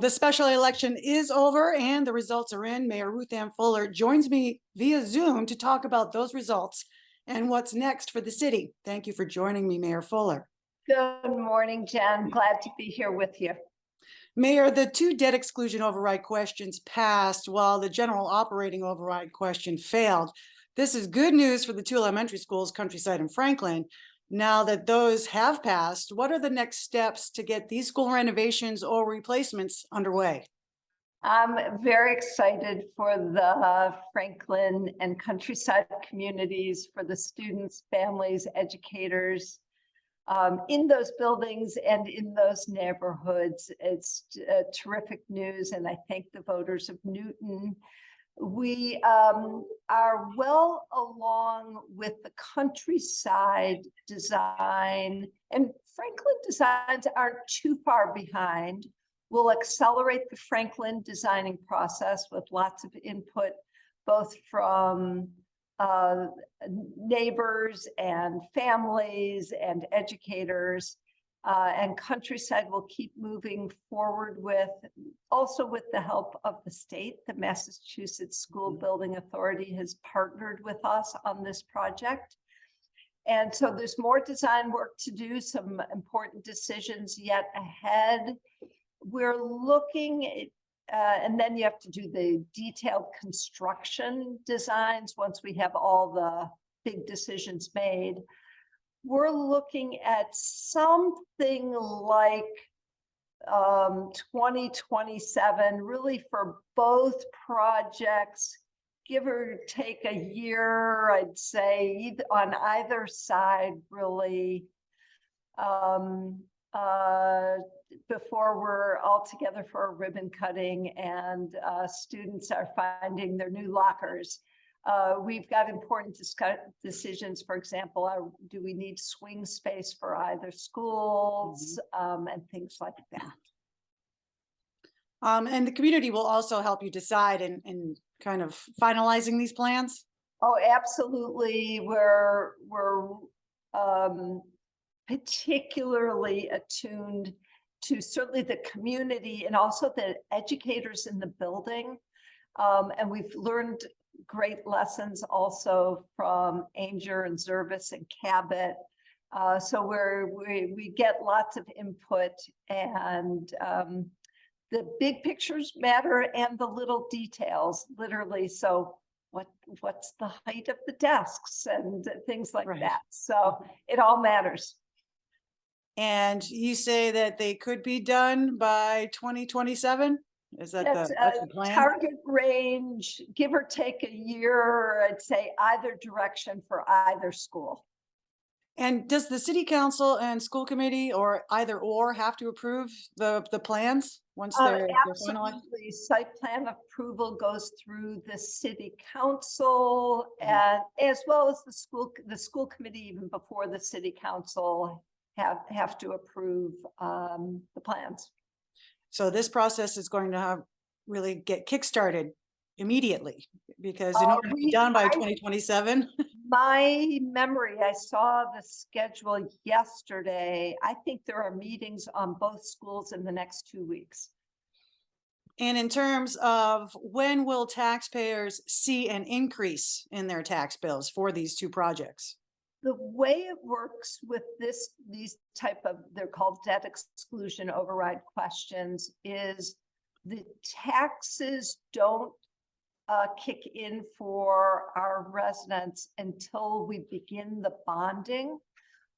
The special election is over and the results are in. Mayor Ruthanne Fuller joins me via Zoom to talk about those results and what's next for the city. Thank you for joining me, Mayor Fuller. Good morning, Jen. Glad to be here with you. Mayor, the two debt exclusion override questions passed while the general operating override question failed. This is good news for the two elementary schools, Countryside and Franklin. Now that those have passed, what are the next steps to get these school renovations or replacements underway? I'm very excited for the Franklin and Countryside communities, for the students, families, educators in those buildings and in those neighborhoods. It's terrific news, and I thank the voters of Newton. We are well along with the Countryside design, and Franklin designs aren't too far behind. We'll accelerate the Franklin designing process with lots of input, both from neighbors and families and educators. And Countryside will keep moving forward with, also with the help of the state. The Massachusetts School Building Authority has partnered with us on this project. And so there's more design work to do, some important decisions yet ahead. We're looking at, and then you have to do the detailed construction designs once we have all the big decisions made. We're looking at something like 2027, really, for both projects, give or take a year, I'd say, on either side, really, before we're all together for a ribbon cutting and students are finding their new lockers. We've got important decisions. For example, do we need swing space for either schools, and things like that. And the community will also help you decide in kind of finalizing these plans? Oh, absolutely. We're particularly attuned to certainly the community and also the educators in the building. And we've learned great lessons also from Ainger and Zervis and Cabot. So we get lots of input, and the big pictures matter and the little details, literally. So what's the height of the desks and things like that. So it all matters. And you say that they could be done by 2027? Is that that's the plan? Target range, give or take a year, I'd say, either direction for either school. And does the city council and school committee, or either or, have to approve the plans once they're finalized? Absolutely. Site plan approval goes through the city council, and as well as the school committee, even before the city council have to approve the plans. So this process is going to really get kickstarted immediately, because in order to be done by 2027. My memory, I saw the schedule yesterday. I think there are meetings on both schools in the next 2 weeks. And in terms of when will taxpayers see an increase in their tax bills for these two projects? The way it works with these type of, they're called debt exclusion override questions, is the taxes don't kick in for our residents until we begin the bonding.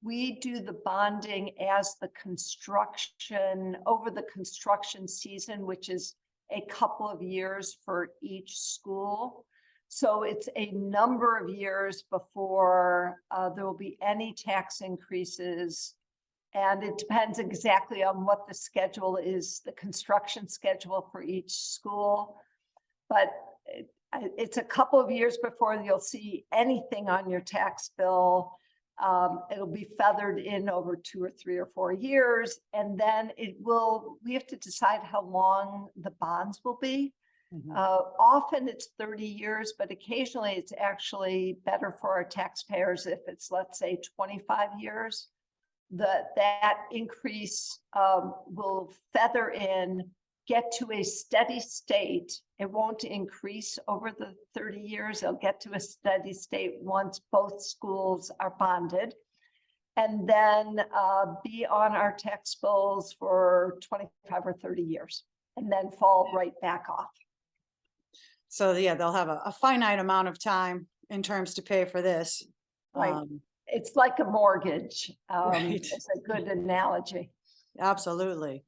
We do the bonding as the construction, over the construction season, which is a couple of years for each school. So it's a number of years before there will be any tax increases. And it depends exactly on what the schedule is, the construction schedule for each school. But it's a couple of years before you'll see anything on your tax bill. It'll be feathered in over 2 or 3 or 4 years. And then we have to decide how long the bonds will be. Often it's 30 years, but occasionally it's actually better for our taxpayers if it's, let's say, 25 years. That increase will feather in get to a steady state. It won't increase over the 30 years. It'll get to a steady state once both schools are bonded. And then be on our tax bills for 25 or 30 years and then fall right back off. So yeah, they'll have a finite amount of time in terms to pay for this. Right. It's like a mortgage. Right. It's a good analogy. Absolutely.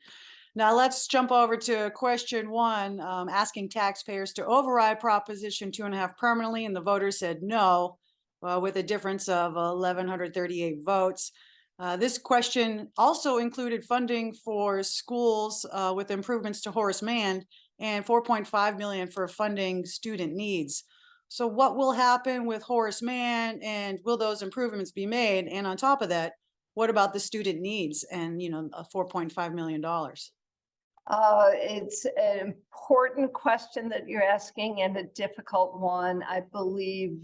Now let's jump over to question 1, asking taxpayers to override Proposition 2.5 permanently, and the voters said no, with a difference of 1,138 votes. This question also included funding for schools with improvements to Horace Mann and 4.5 million for funding student needs. So what will happen with Horace Mann, and will those improvements be made? And on top of that, what about the student needs and, $4.5 million? It's an important question that you're asking and a difficult one. I believe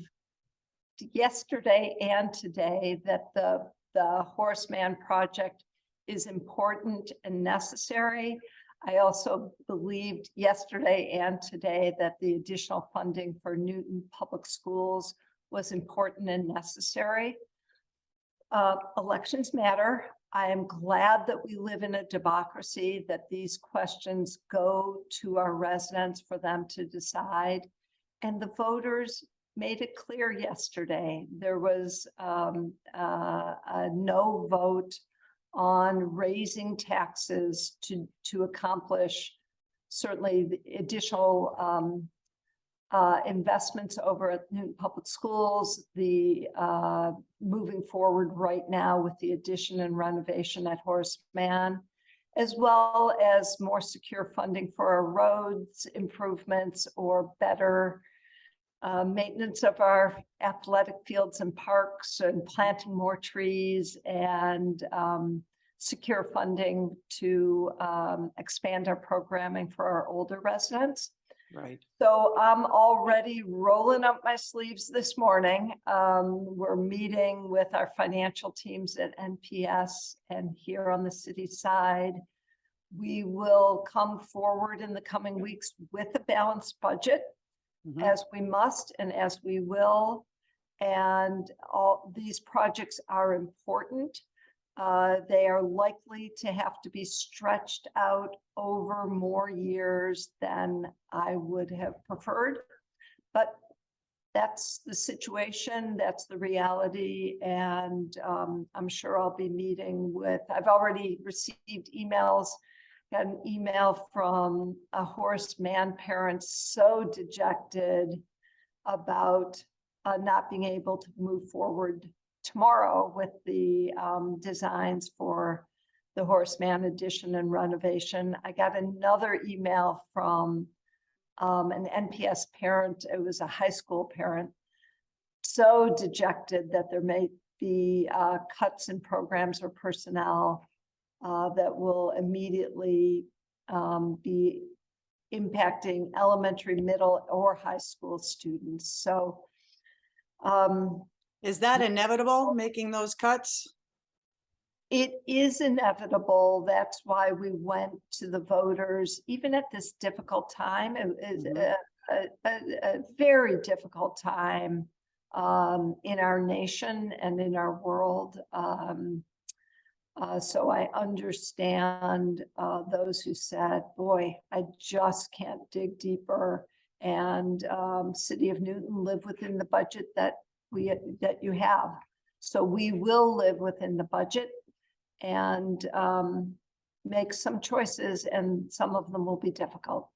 yesterday and today that the Horace Mann project is important and necessary. I also believed yesterday and today that the additional funding for Newton Public Schools was important and necessary. Elections matter. I am glad that we live in a democracy, that these questions go to our residents for them to decide. And the voters made it clear yesterday. There was a no vote on raising taxes to accomplish certainly the additional investments over at Newton Public Schools, the moving forward right now with the addition and renovation at Horace Mann, as well as more secure funding for our roads improvements or better maintenance of our athletic fields and parks and planting more trees and secure funding to expand our programming for our older residents. Right. So I'm already rolling up my sleeves this morning. We're meeting with our financial teams at NPS and here on the city side. We will come forward in the coming weeks with a balanced budget, as we must and as we will. And all these projects are important. They are likely to have to be stretched out over more years than I would have preferred. But that's the situation, that's the reality. And I'm sure I'll be meeting with, I've already received emails, got an email from a Horace Mann parent so dejected about not being able to move forward tomorrow with the designs for the Horace Mann addition and renovation. I got another email from an NPS parent. It was a high school parent, so dejected that there may be cuts in programs or personnel that will immediately be impacting elementary, middle, or high school students. So is that inevitable, making those cuts? it is inevitable. That's why we went to the voters, even at this difficult time. It is a very difficult time in our nation and in our world. So I understand those who said, boy, I just can't dig deeper. And City of Newton, live within the budget that you have. So we will live within the budget and make some choices, and some of them will be difficult.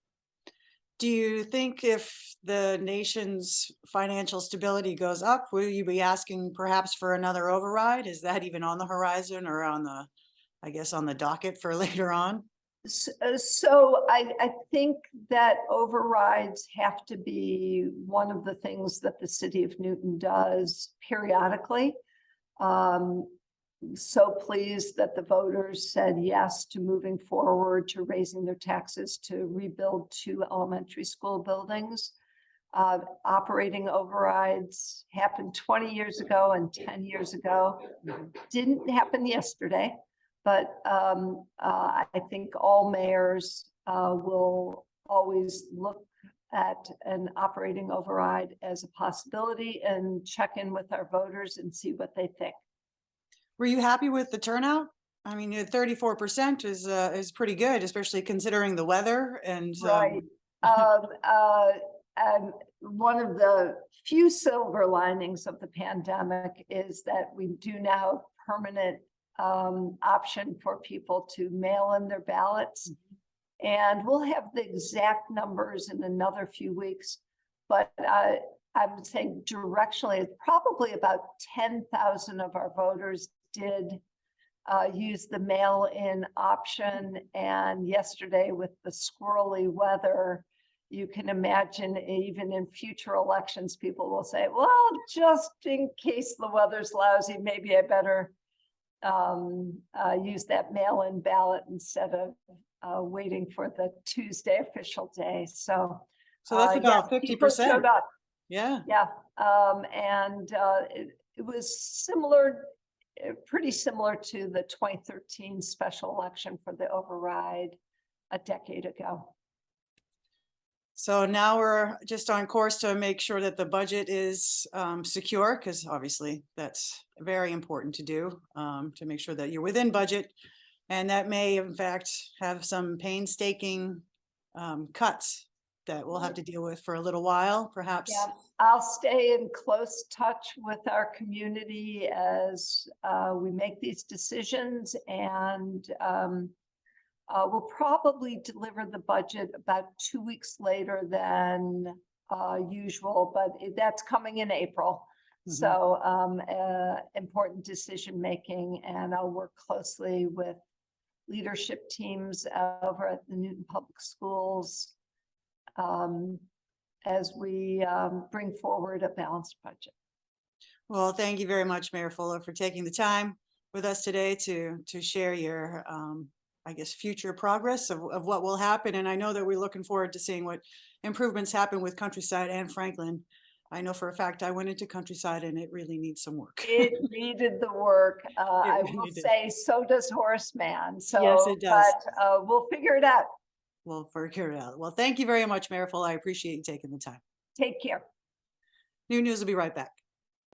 Do you think if the nation's financial stability goes up, will you be asking perhaps for another override? Is that even on the horizon or on the, I guess, on the docket for later on? So I think that overrides have to be one of the things that the City of Newton does periodically. So pleased that the voters said yes to moving forward to raising their taxes to rebuild 2 elementary school buildings. Operating overrides happened 20 years ago and 10 years ago. Didn't happen yesterday, but I think all mayors we'll always look at an operating override as a possibility and check in with our voters and see what they think. Were you happy with the turnout? I mean, 34% is pretty good, especially considering the weather and Right. And one of the few silver linings of the pandemic is that we do now have permanent option for people to mail in their ballots. And we'll have the exact numbers in another few weeks, but I'm saying directionally, it's probably about 10,000 of our voters did use the mail-in option. And yesterday with the squirrely weather, you can imagine even in future elections, people will say, well, just in case the weather's lousy, maybe I better use that mail-in ballot instead of waiting for the Tuesday official day. So that's yeah, about people 50%. showed up. Yeah. Yeah. And it was similar, pretty similar to the 2013 special election for the override a decade ago. So now we're just on course to make sure that the budget is secure, because obviously that's very important to do, to make sure that you're within budget. And that may, in fact, have some painstaking cuts that we'll have to deal with for a little while, perhaps. Yeah, I'll stay in close touch with our community as we make these decisions, and we'll probably deliver the budget about 2 weeks later than usual, but that's coming in April. So important decision making, and I'll work closely with leadership teams over at the Newton Public Schools as we bring forward a balanced budget. Well, thank you very much, Mayor Fuller, for taking the time with us today to share your, I guess, future progress of what will happen. And I know that we're looking forward to seeing what improvements happen with Countryside and Franklin. I know for a fact I went into Countryside and it really needs some work. It needed the work. I will really did. say, so does Horace Mann. So, Yes, it does. But we'll figure it out. We'll figure it out. Well, thank you very much, Mayor Fuller. I appreciate you taking the time. Take care. New News will be right back.